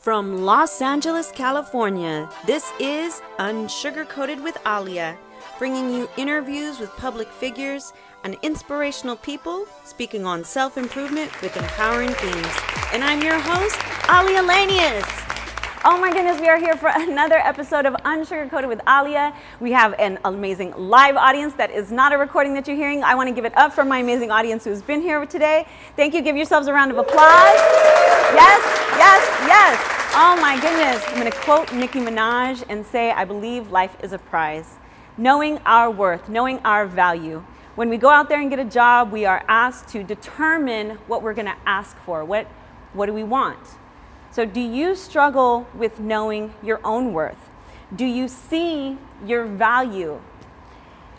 From Los Angeles, California, this is UNSUGARCOATED with Aalia, bringing you interviews with public figures and inspirational people speaking on self-improvement with empowering themes. And I'm your host, Aalia Lanius. Oh my goodness, we are here for another episode of UNSUGARCOATED with Aalia. We have an amazing live audience that is not a recording that you're hearing. I want to give it up for my amazing audience who's been here today. Thank you. Give yourselves a round of applause. Yes, yes, yes. Oh my goodness. I'm going to quote Nicki Minaj and say, I believe life is a prize. Knowing our worth, knowing our value. When we go out there and get a job, we are asked to determine what we're going to ask for. What do we want? So do you struggle with knowing your own worth? Do you see your value?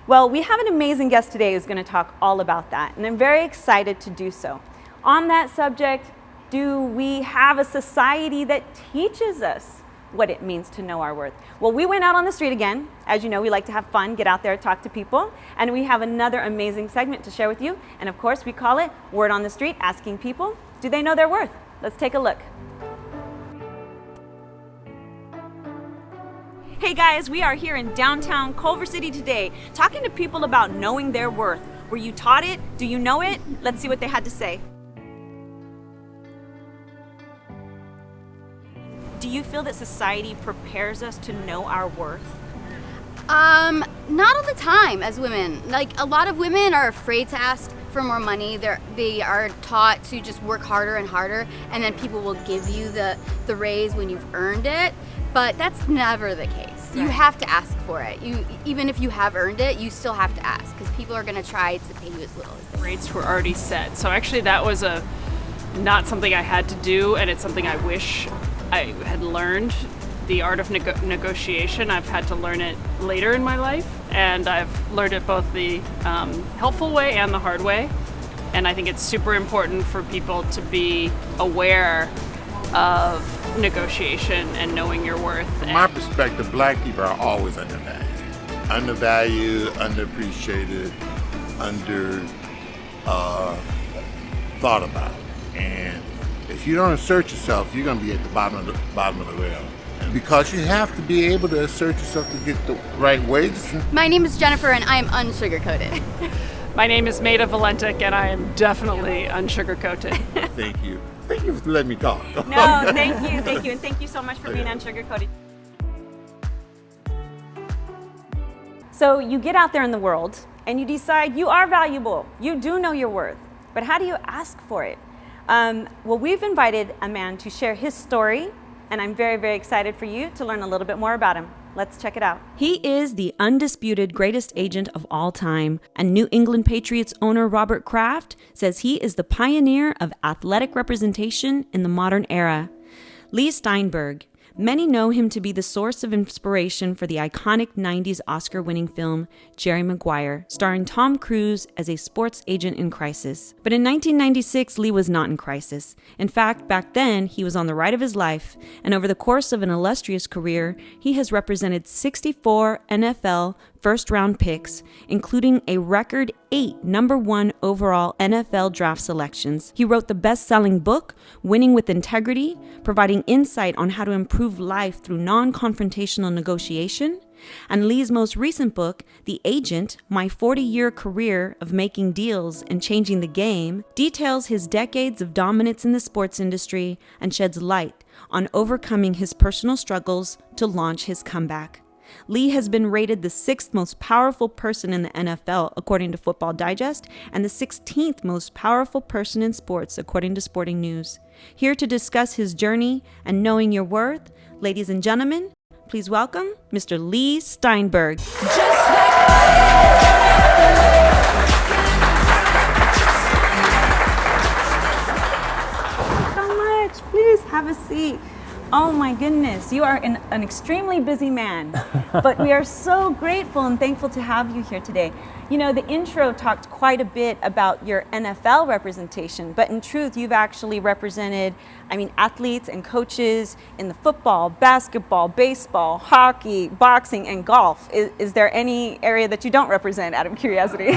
Well, we have an amazing guest today who's going to talk all about that, and I'm very excited to do so. On that subject, do we have a society that teaches us what it means to know our worth? Well, we went out on the street again. As you know, we like to have fun, get out there, talk to people, and we have another amazing segment to share with you. And of course, we call it Word on the Street, asking people, do they know their worth? Let's take a look. Hey guys, we are here in downtown Culver City today, talking to people about knowing their worth. Were you taught it? Do you know it? Let's see what they had to say. Do you feel that society prepares us to know our worth? Not all the time as women. Like, a lot of women are afraid to ask for more money. They are taught to just work harder and harder, and then people will give you the raise when you've earned it. But that's never the case. Right. You have to ask for it. Even if you have earned it, you still have to ask, because people are going to try to pay you as little as they rates were already set. So actually that was not something I had to do, and it's something I wish I had learned. The art of negotiation, I've had to learn it later in my life, and I've learned it both the helpful way and the hard way. And I think it's super important for people to be aware of negotiation and knowing your worth. From my perspective, black people are always undervalued. Undervalued, underappreciated, thought about. And if you don't assert yourself, you're going to be at the bottom of the rail. And because you have to be able to assert yourself to get the right wages. My name is Jennifer, and I'm unsugar-coated. My name is Maida Valentic, and I am definitely unsugar-coated. Thank you. Thank you for letting me talk. No, thank you, and thank you so much for being unsugar-coated. So you get out there in the world, and you decide you are valuable. You do know your worth, but how do you ask for it? Well, we've invited a man to share his story, and I'm very, very excited for you to learn a little bit more about him. Let's check it out. He is the undisputed greatest agent of all time, and New England Patriots owner Robert Kraft says he is the pioneer of athletic representation in the modern era. Lee Steinberg. Many know him to be the source of inspiration for the iconic 90s Oscar-winning film Jerry Maguire, starring Tom Cruise as a sports agent in crisis. But in 1996, Lee was not in crisis. In fact, back then, he was on the ride of his life, and over the course of an illustrious career, he has represented 64 NFL first-round picks, including a record 8 number 1 overall NFL draft selections. He wrote the best-selling book, Winning with Integrity, providing insight on how to improve life through non-confrontational negotiation. And Lee's most recent book, The Agent, My 40-Year Career of Making Deals and Changing the Game, details his decades of dominance in the sports industry and sheds light on overcoming his personal struggles to launch his comeback. Lee has been rated the 6th most powerful person in the NFL, according to Football Digest, and the 16th most powerful person in sports, according to Sporting News. Here to discuss his journey and knowing your worth, ladies and gentlemen, please welcome Mr. Lee Steinberg. Just so much. Please have a seat. Oh my goodness, you are an extremely busy man, but we are so grateful and thankful to have you here today. You know, the intro talked quite a bit about your NFL representation, but in truth, you've actually represented, athletes and coaches in the football, basketball, baseball, hockey, boxing, and golf. Is there any area that you don't represent, out of curiosity?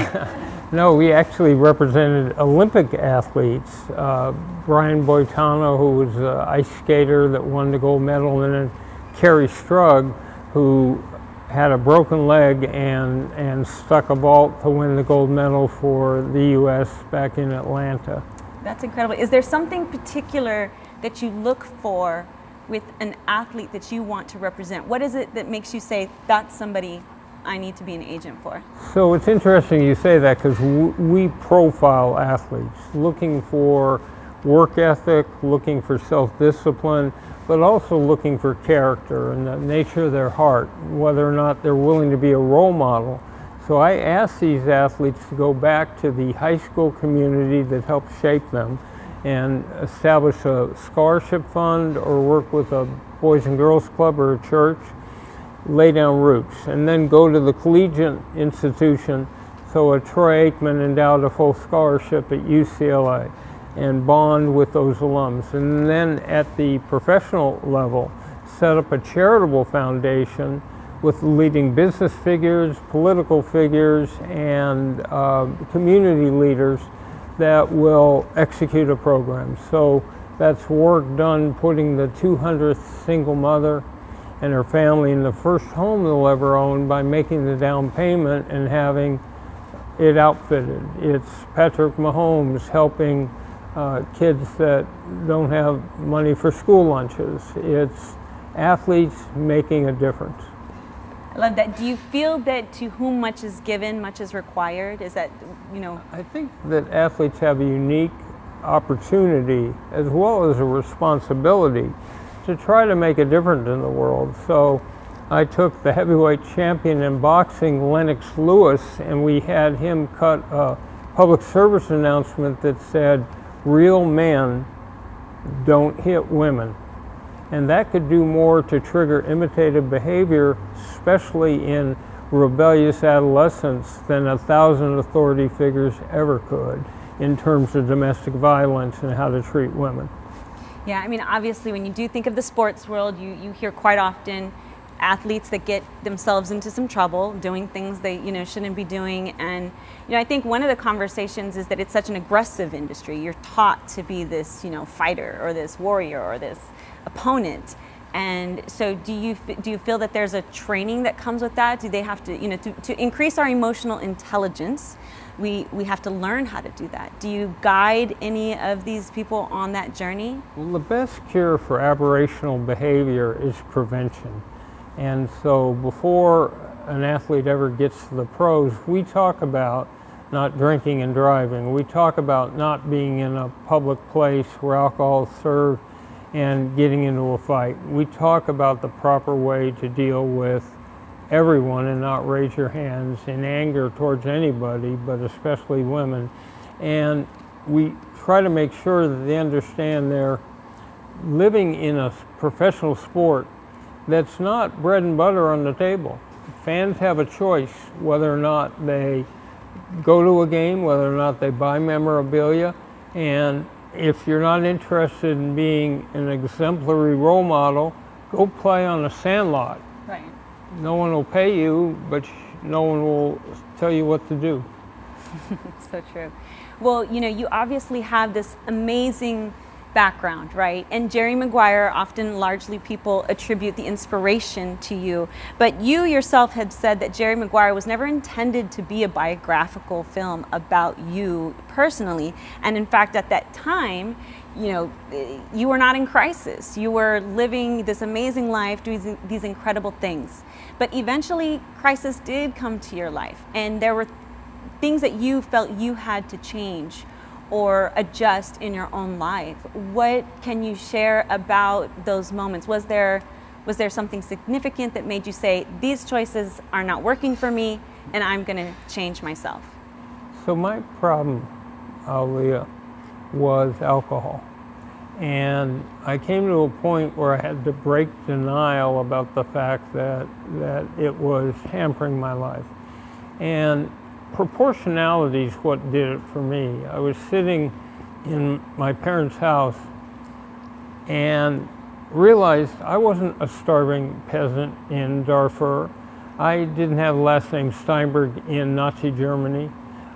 No, we actually represented Olympic athletes. Brian Boitano, who was an ice skater that won the gold medal, and then Kerry Strug, who had a broken leg and stuck a vault to win the gold medal for the U.S. back in Atlanta. That's incredible. Is there something particular that you look for with an athlete that you want to represent? What is it that makes you say, that's somebody I need to be an agent for? So it's interesting you say that, because we profile athletes, looking for work ethic, looking for self-discipline, but also looking for character and the nature of their heart, whether or not they're willing to be a role model. So I ask these athletes to go back to the high school community that helped shape them and establish a scholarship fund or work with a Boys and Girls Club or a church, lay down roots, and then go to the collegiate institution. So a Troy Aikman endowed a full scholarship at UCLA and bond with those alums. And then at the professional level, set up a charitable foundation with leading business figures, political figures, and community leaders that will execute a program. So that's work done putting the 200th single mother and her family in the first home they'll ever own by making the down payment and having it outfitted. It's Patrick Mahomes helping kids that don't have money for school lunches. It's athletes making a difference. I love that. Do you feel that to whom much is given, much is required? Is that, I think that athletes have a unique opportunity as well as a responsibility to try to make a difference in the world. So I took the heavyweight champion in boxing, Lennox Lewis, and we had him cut a public service announcement that said, "Real men don't hit women." And that could do more to trigger imitative behavior, especially in rebellious adolescents, than 1,000 authority figures ever could in terms of domestic violence and how to treat women. Yeah, I mean, obviously, when you do think of the sports world, you hear quite often athletes that get themselves into some trouble doing things they shouldn't be doing. And I think one of the conversations is that it's such an aggressive industry. You're taught to be this fighter or this warrior or this opponent. And so do you feel that there's a training that comes with that? Do they have to to increase our emotional intelligence, we have to learn how to do that? Do you guide any of these people on that journey? Well, the best cure for aberrational behavior is prevention. And so before an athlete ever gets to the pros, we talk about not drinking and driving. We talk about not being in a public place where alcohol is served and getting into a fight. We talk about the proper way to deal with everyone and not raise your hands in anger towards anybody, but especially women. And we try to make sure that they understand they're living in a professional sport that's not bread and butter on the table. Fans have a choice whether or not they go to a game, whether or not they buy memorabilia, and if you're not interested in being an exemplary role model, go play on a sandlot. Right. No one will pay you, but no one will tell you what to do. So true. Well, you obviously have this amazing background, right? And Jerry Maguire, often largely people attribute the inspiration to you, but you yourself had said that Jerry Maguire was never intended to be a biographical film about you personally. And in fact, at that time, you were not in crisis. You were living this amazing life, doing these incredible things. But eventually, crisis did come to your life, and there were things that you felt you had to change or adjust in your own life. What can you share about those moments? Was there something significant that made you say, these choices are not working for me and I'm gonna change myself? So my problem, Aalia, was alcohol. And I came to a point where I had to break denial about the fact that it was hampering my life. And proportionality is what did it for me. I was sitting in my parents' house and realized I wasn't a starving peasant in Darfur. I didn't have the last name Steinberg in Nazi Germany.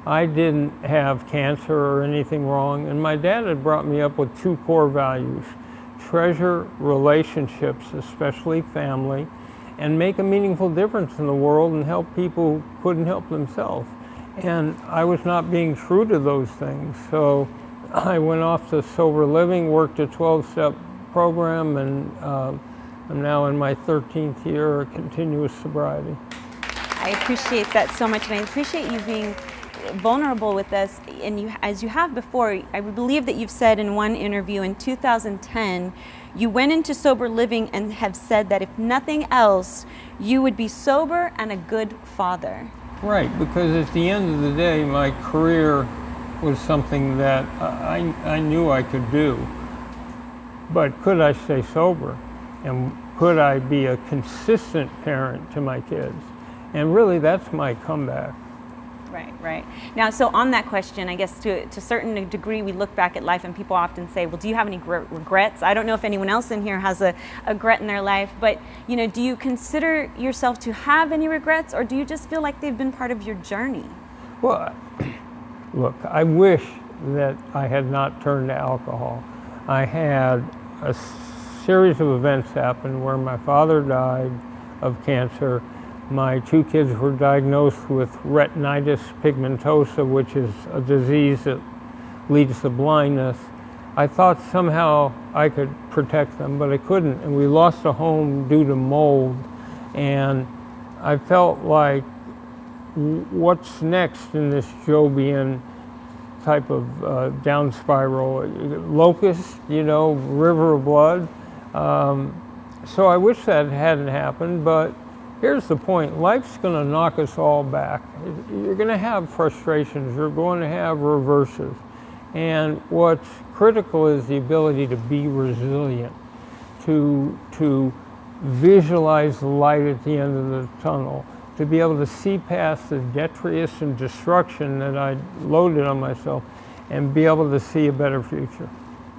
I didn't have cancer or anything wrong, and my dad had brought me up with 2 core values: treasure relationships, especially family, and make a meaningful difference in the world and help people who couldn't help themselves. And I was not being true to those things, so I went off to sober living, worked a 12-step program, and I'm now in my 13th year of continuous sobriety. I appreciate that so much, and I appreciate you being vulnerable with us. And you, as you have before, I believe that you've said in one interview in 2010, you went into sober living and have said that if nothing else, you would be sober and a good father. Right, because at the end of the day, my career was something that I knew I could do. But could I stay sober? And could I be a consistent parent to my kids? And really, that's my comeback. Right. Now, so on that question, I guess to a certain degree, we look back at life and people often say, well, do you have any regrets? I don't know if anyone else in here has a regret in their life, but do you consider yourself to have any regrets, or do you just feel like they've been part of your journey? Well, look, I wish that I had not turned to alcohol. I had a series of events happen where my father died of cancer. My 2 kids were diagnosed with retinitis pigmentosa, which is a disease that leads to blindness. I thought somehow I could protect them, but I couldn't. And we lost a home due to mold. And I felt like, what's next in this Jobian type of down spiral? Locust, river of blood. So I wish that hadn't happened, but here's the point: life's going to knock us all back. You're going to have frustrations, you're going to have reverses. And what's critical is the ability to be resilient, to visualize the light at the end of the tunnel, to be able to see past the detritus and destruction that I loaded on myself, and be able to see a better future.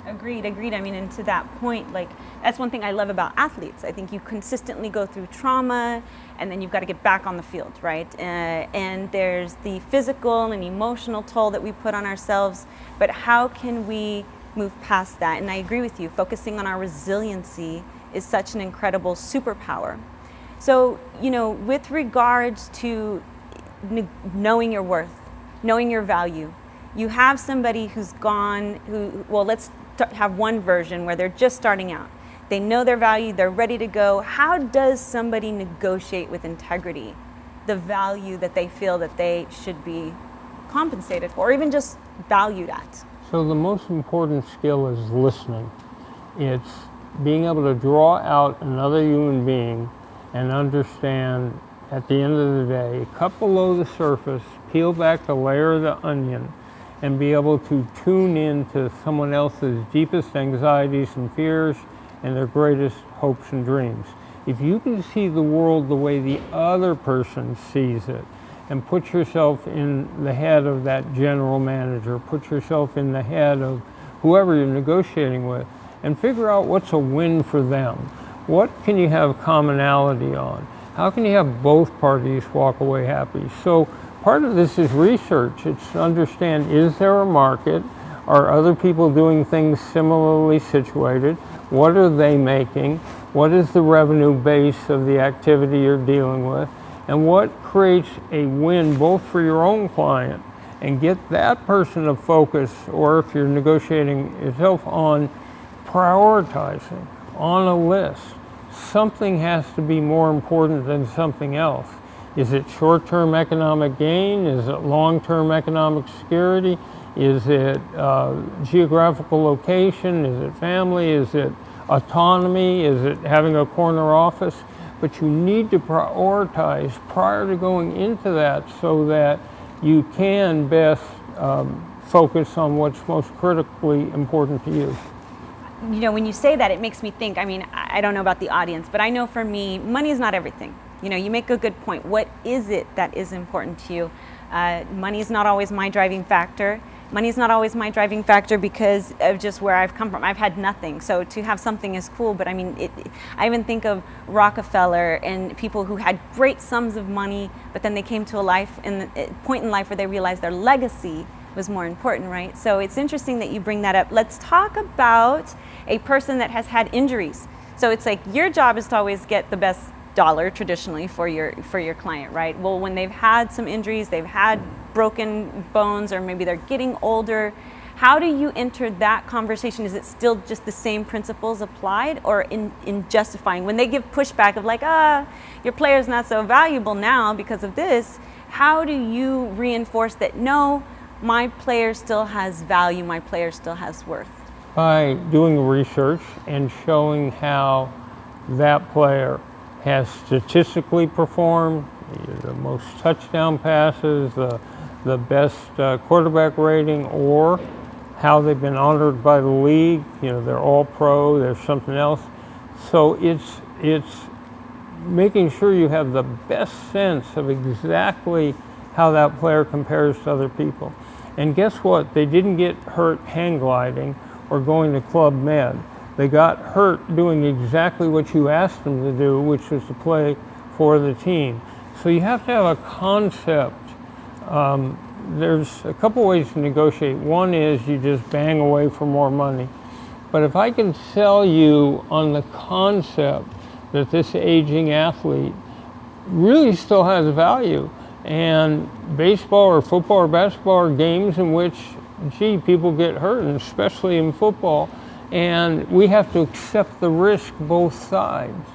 Agreed. I mean, and to that point, that's one thing I love about athletes. I think you consistently go through trauma, and then you've got to get back on the field, right? And there's the physical and emotional toll that we put on ourselves, but how can we move past that? And I agree with you, focusing on our resiliency is such an incredible superpower. So, with regards to knowing your worth, knowing your value, you have somebody who's gone, let's have one version where they're just starting out. They know their value, they're ready to go. How does somebody negotiate with integrity the value that they feel that they should be compensated for, or even just valued at? So the most important skill is listening. It's being able to draw out another human being and understand, at the end of the day, cut below the surface, peel back the layer of the onion, and be able to tune in to someone else's deepest anxieties and fears and their greatest hopes and dreams. If you can see the world the way the other person sees it, and put yourself in the head of that general manager, put yourself in the head of whoever you're negotiating with, and figure out what's a win for them. What can you have commonality on? How can you have both parties walk away happy? So part of this is research. It's to understand, is there a market? Are other people doing things similarly situated? What are they making? What is the revenue base of the activity you're dealing with? And what creates a win both for your own client, and get that person to focus, or if you're negotiating yourself, on prioritizing on a list. Something has to be more important than something else. Is it short-term economic gain? Is it long-term economic security? Is it geographical location? Is it family? Is it autonomy? Is it having a corner office? But you need to prioritize prior to going into that so that you can best focus on what's most critically important to you. When you say that, it makes me think, I don't know about the audience, but I know for me, money is not everything. You make a good point. What is it that is important to you? Money is not always my driving factor. money's not always my driving factor because of just where I've come from. I've had nothing, so to have something is cool. But I mean, I even think of Rockefeller and people who had great sums of money, but then they came to a point in life where they realized their legacy was more important, right? So it's interesting that you bring that up. Let's talk about a person that has had injuries. So it's like your job is to always get the best dollar traditionally for your client, right? Well, when they've had some injuries, they've had broken bones, or maybe they're getting older, how do you enter that conversation? Is it still just the same principles applied, or in justifying when they give pushback of like, your player's not so valuable now because of this? How do you reinforce that, no, my player still has value, my player still has worth? By doing research and showing how that player has statistically performed, the most touchdown passes, the best quarterback rating, or how they've been honored by the league. You know, they're all pro, there's something else. So it's making sure you have the best sense of exactly how that player compares to other people. And guess what? They didn't get hurt hang gliding or going to Club Med. They got hurt doing exactly what you asked them to do, which was to play for the team. So you have to have a concept. There's a couple ways to negotiate. One is you just bang away for more money. But if I can sell you on the concept that this aging athlete really still has value, and baseball or football or basketball are games in which, gee, people get hurt, and especially in football, and we have to accept the risk both sides.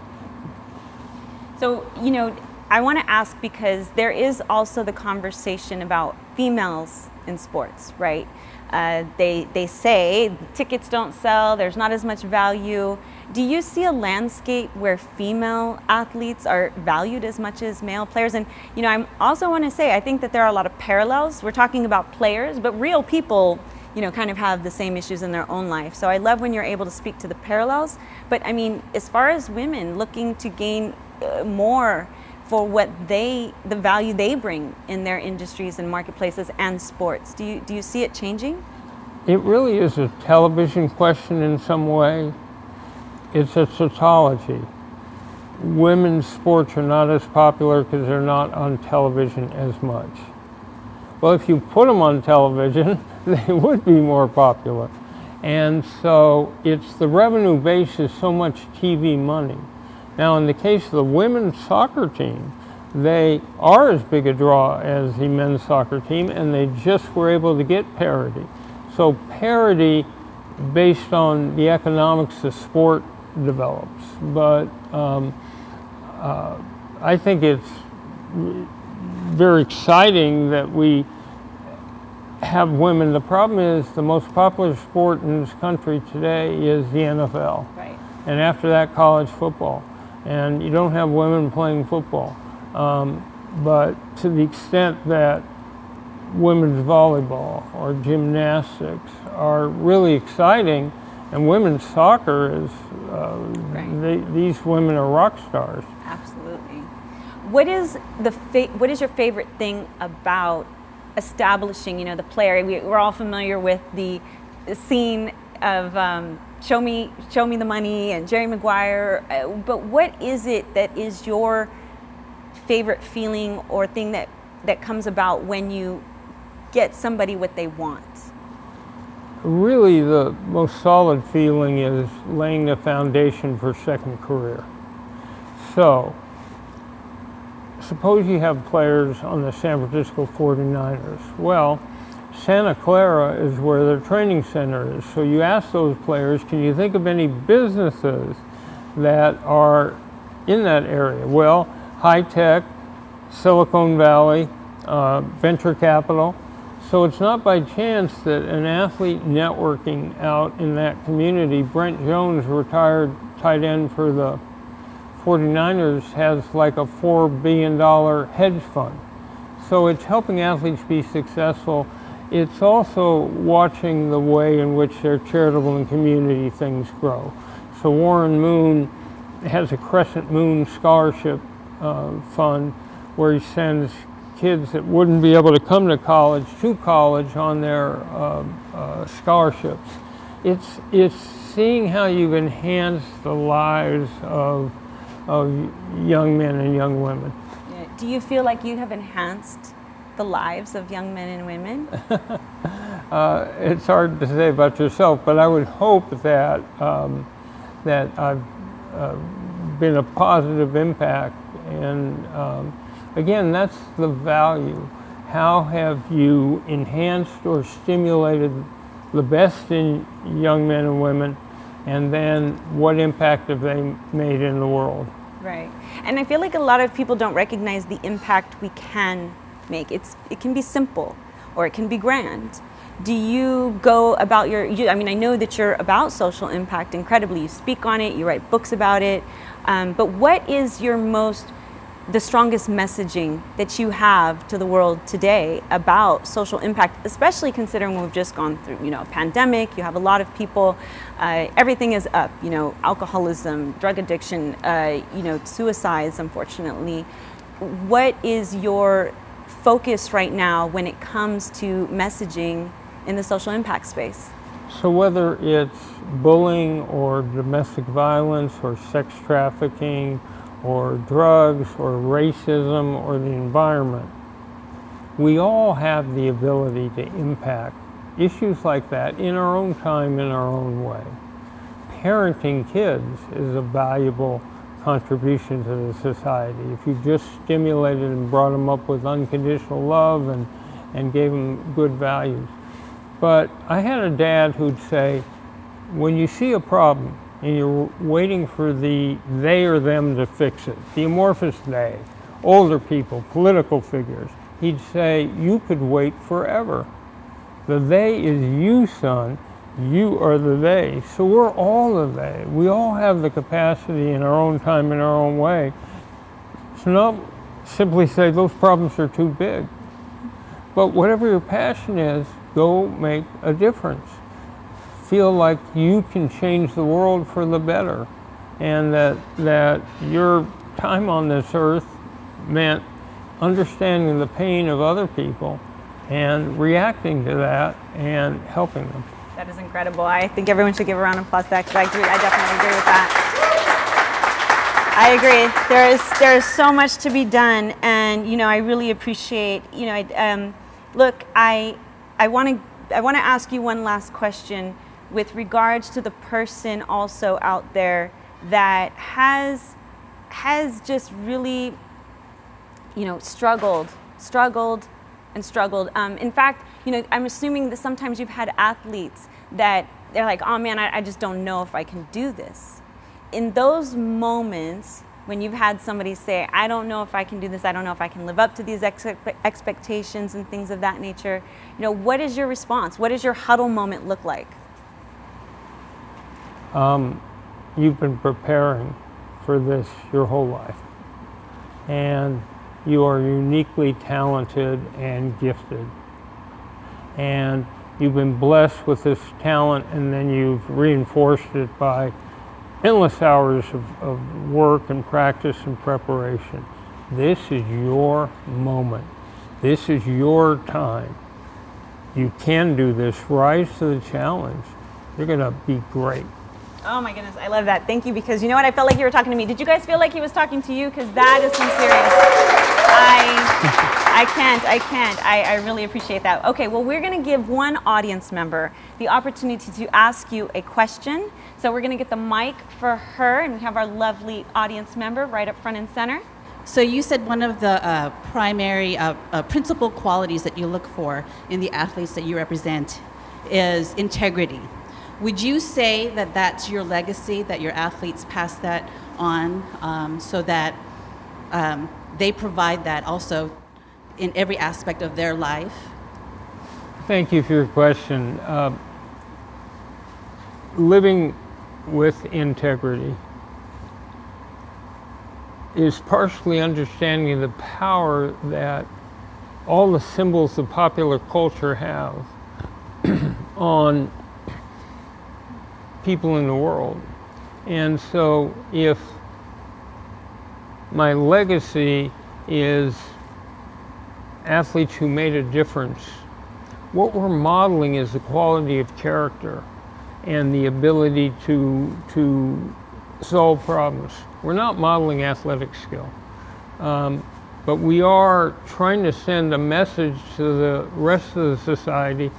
So, you know, I want to ask, because there is also the conversation about females in sports, right? They say tickets don't sell, there's not as much value. Do you see a landscape where female athletes are valued as much as male players? And, you know, I also want to say, I think that there are a lot of parallels. We're talking about players, but real people, you know, kind of have the same issues in their own life. So I love when you're able to speak to the parallels. But I mean, as far as women looking to gain more for the value they bring in their industries and marketplaces and sports, do you see it changing? It really is a television question in some way. It's a tautology. Women's sports are not as popular because they're not on television as much. Well, if you put them on television, they would be more popular. And so it's the revenue base is so much TV money. Now, in the case of the women's soccer team, they are as big a draw as the men's soccer team, and they just were able to get parity. So parity based on the economics the sport develops. But I think it's very exciting that we have women. The problem is the most popular sport in this country today is the NFL. Right. And after that, college football. And you don't have women playing football. But to the extent that women's volleyball or gymnastics are really exciting, and women's soccer is, these women are rock stars. Absolutely. What is your favorite thing about establishing, you know, the player? We're all familiar with the scene of Show Me the Money and Jerry Maguire, but what is it that is your favorite feeling or thing that comes about when you get somebody what they want? Really, the most solid feeling is laying the foundation for second career. So, suppose you have players on the San Francisco 49ers. Well, Santa Clara is where their training center is. So you ask those players, can you think of any businesses that are in that area? Well, high tech, Silicon Valley, venture capital. So it's not by chance that an athlete networking out in that community, Brent Jones, retired tight end for the 49ers, has like a $4 billion hedge fund. So it's helping athletes be successful. It's also watching the way in which their charitable and community things grow. So Warren Moon has a Crescent Moon Scholarship Fund where he sends kids that wouldn't be able to come to college on their scholarships. It's seeing how you've enhanced the lives of young men and young women. Yeah. Do you feel like you have enhanced the lives of young men and women? It's hard to say about yourself, but I would hope that that I've been a positive impact. And again, that's the value. How have you enhanced or stimulated the best in young men and women, and then what impact have they made in the world? Right. And I feel like a lot of people don't recognize the impact we can make. It can be simple or it can be grand. Do you go about I mean, I know that you're about social impact incredibly. You speak on it, you write books about it. But what is the strongest messaging that you have to the world today about social impact, especially considering we've just gone through, a pandemic? You have a lot of people, everything is up, alcoholism, drug addiction, suicides, unfortunately. What is your focus right now when it comes to messaging in the social impact space? So whether it's bullying or domestic violence or sex trafficking or drugs or racism or the environment, we all have the ability to impact issues like that in our own time, in our own way. Parenting kids is a valuable contribution to the society. If you just stimulated and brought them up with unconditional love and gave them good values. But I had a dad who'd say, when you see a problem and you're waiting for the they or them to fix it, the amorphous they, older people, political figures, he'd say, you could wait forever. The they is you, son. You are the they. So we're all the they. We all have the capacity in our own time, in our own way. So not simply say those problems are too big. But whatever your passion is, go make a difference. Feel like you can change the world for the better, and that your time on this earth meant understanding the pain of other people and reacting to that and helping them. That is incredible. I think everyone should give a round of applause to that, because I definitely agree with that. I agree. There is so much to be done, and I really appreciate. Look, I want to ask you one last question with regards to the person also out there that has just really, struggled. In fact, I'm assuming that sometimes you've had athletes that they're like, oh man, I just don't know if I can do this. In those moments when you've had somebody say, I don't know if I can do this, I don't know if I can live up to these expectations and things of that nature, what is your response? What does your huddle moment look like? You've been preparing for this your whole life, and you are uniquely talented and gifted, and you've been blessed with this talent, and then you've reinforced it by endless hours of work and practice and preparation. This is your moment. This is your time. You can do this. Rise to the challenge. You're going to be great. Oh my goodness, I love that. Thank you, because you know what? I felt like you were talking to me. Did you guys feel like he was talking to you? Because that is some serious. I can't. I really appreciate that. Okay, well, we're going to give one audience member the opportunity to ask you a question. So we're going to get the mic for her, and we have our lovely audience member right up front and center. So you said one of the primary principal qualities that you look for in the athletes that you represent is integrity. Would you say that that's your legacy, that your athletes pass that on so that they provide that also in every aspect of their life? Thank you for your question. Living with integrity is partially understanding the power that all the symbols of popular culture have on people in the world. And so if my legacy is athletes who made a difference, what we're modeling is the quality of character and the ability to solve problems. We're not modeling athletic skill, but we are trying to send a message to the rest of the society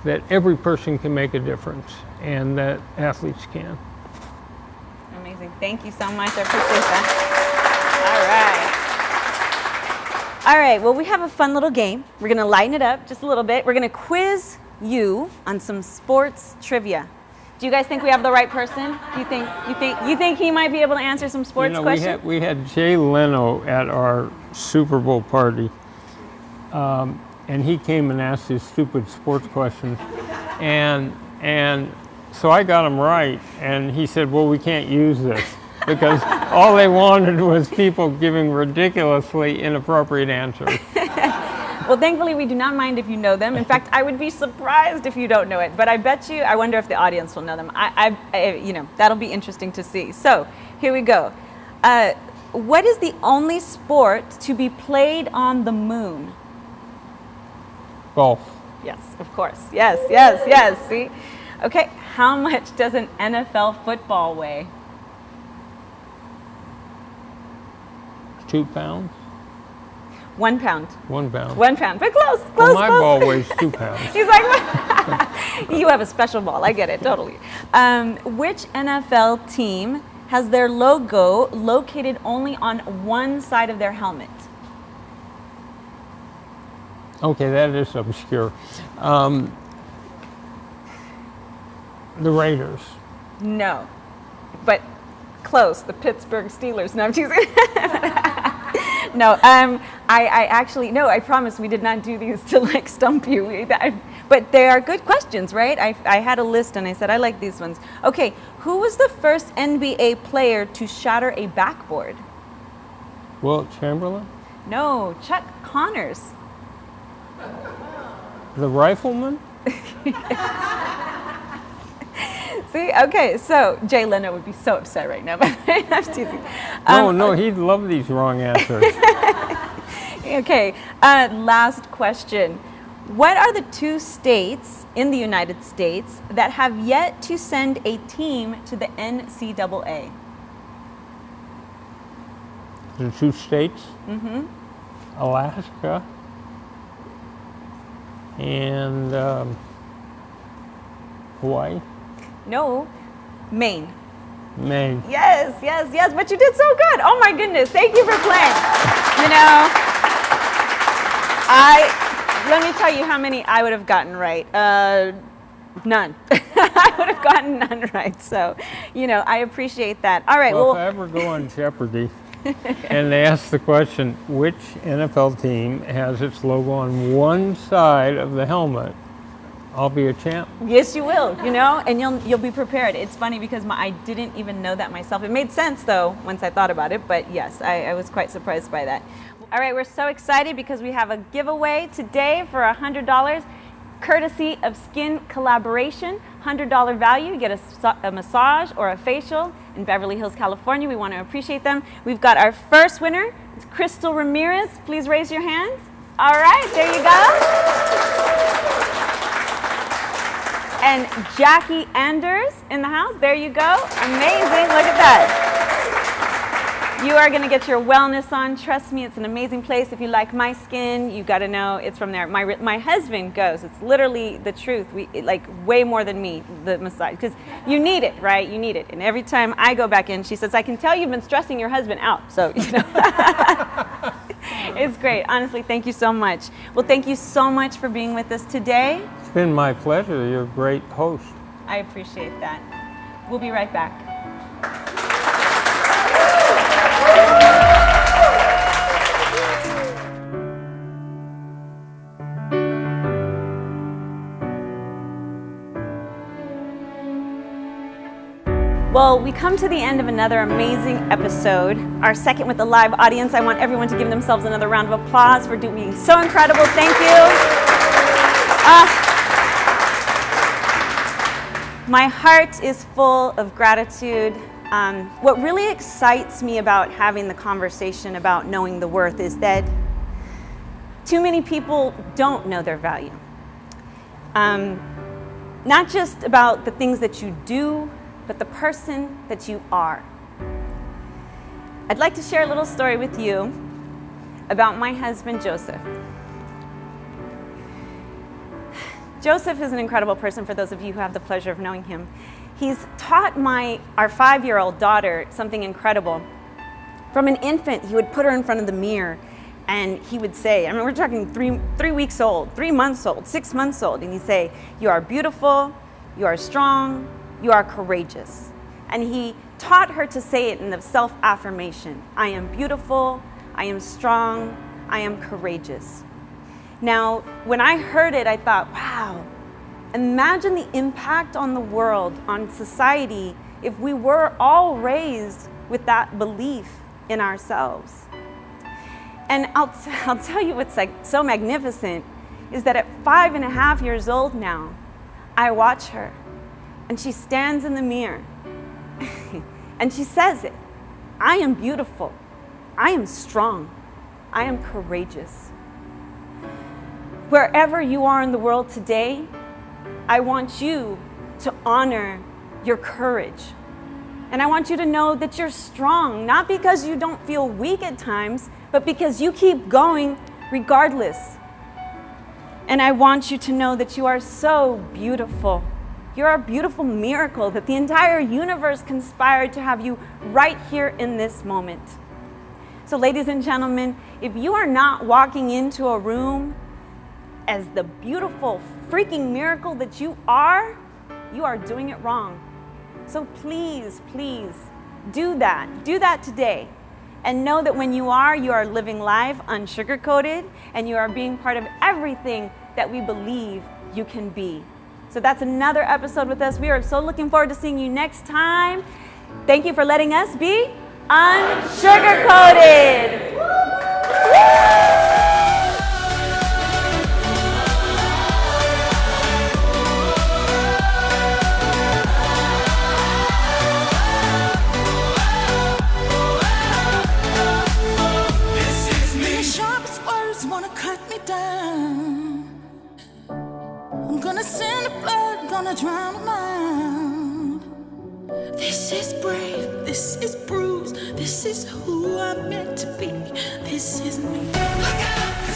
that every person can make a difference and that athletes can. Amazing. Thank you so much. I appreciate that. All right, well, we have a fun little game. We're going to lighten it up just a little bit. We're going to quiz you on some sports trivia. Do you guys think we have the right person? You think he might be able to answer some sports questions? We had Jay Leno at our Super Bowl party, and he came and asked his stupid sports questions, and so I got him right, and he said, well, we can't use this, because all they wanted was people giving ridiculously inappropriate answers. Well, thankfully, we do not mind if you know them. In fact, I would be surprised if you don't know it. But I bet you, I wonder if the audience will know them. That'll be interesting to see. So here we go. What is the only sport to be played on the moon? Golf. Yes, of course. Yes. See? Okay, how much does an NFL football weigh? 2 pounds? 1 pound. 1 pound. 1 pound, but close. Well, my ball weighs 2 pounds. He's like, you have a special ball. I get it, totally. Which NFL team has their logo located only on one side of their helmet? Okay, that is obscure. The Raiders. No, but close. The Pittsburgh Steelers. No, I'm teasing. No, I actually, no, I promise we did not do these to like stump you. But they are good questions, right? I had a list and I said, I like these ones. Okay, who was the first NBA player to shatter a backboard? Wilt Chamberlain? No, Chuck Connors. The rifleman? See, okay, so Jay Leno would be so upset right now, but I'm teasing. No, he'd love these wrong answers. Okay, last question. What are the 2 states in the United States that have yet to send a team to the NCAA? The 2 states? Mm-hmm. Alaska and Hawaii? No, Maine. Maine. Yes, but you did so good. Oh my goodness, thank you for playing. Let me tell you how many I would have gotten right. None. I would have gotten none right. So, I appreciate that. All right. Well, if I ever go on Jeopardy and they ask the question, which NFL team has its logo on one side of the helmet, I'll be a champ. Yes, you will, and you'll be prepared. It's funny because I didn't even know that myself. It made sense, though, once I thought about it, but yes, I was quite surprised by that. All right, we're so excited because we have a giveaway today for $100, courtesy of Skin Collaboration. $100 value, you get a massage or a facial in Beverly Hills, California. We want to appreciate them. We've got our first winner. It's Crystal Ramirez. Please raise your hands. All right, there you go. And Jackie Anders in the house. There you go. Amazing. Look at that. You are going to get your wellness on. Trust me, it's an amazing place. If you like my skin, you got to know it's from there. My husband goes. It's literally the truth. We like way more than me, the massage, because you need it, right? You need it. And every time I go back in, she says, I can tell you've been stressing your husband out. So, it's great. Honestly, thank you so much. Well, thank you so much for being with us today. It's been my pleasure. You're a great host. I appreciate that. We'll be right back. Well, we come to the end of another amazing episode, our second with the live audience. I want everyone to give themselves another round of applause for being so incredible. Thank you. My heart is full of gratitude. What really excites me about having the conversation about knowing the worth is that Too many people don't know their value. Not just about the things that you do, but the person that you are. I'd like to share a little story with you about my husband, Joseph. Joseph is an incredible person for those of you who have the pleasure of knowing him. He's taught our 5-year-old daughter something incredible. From an infant, he would put her in front of the mirror and he would say, I mean, we're talking 3 weeks old, 3 months old, 6 months old, and he'd say, you are beautiful, you are strong, you are courageous. And he taught her to say it in the self-affirmation. I am beautiful, I am strong, I am courageous. Now, when I heard it, I thought, wow, imagine the impact on the world, on society, if we were all raised with that belief in ourselves. And I'll tell you what's like so magnificent is that at 5.5 years old now, I watch her and she stands in the mirror and she says it. I am beautiful. I am strong. I am courageous. Wherever you are in the world today, I want you to honor your courage. And I want you to know that you're strong, not because you don't feel weak at times, but because you keep going regardless. And I want you to know that you are so beautiful. You're a beautiful miracle that the entire universe conspired to have you right here in this moment. So ladies and gentlemen, if you are not walking into a room as the beautiful freaking miracle that you are doing it wrong. So please, please do that. Do that today. And know that when you are living life unsugar-coated, and you are being part of everything that we believe you can be. So that's another episode with us. We are so looking forward to seeing you next time. Thank you for letting us be unsugar-coated. Wanna cut me down. I'm gonna send the blood, gonna drown them out. This is brave, this is bruised, this is who I'm meant to be. This is me. Look out!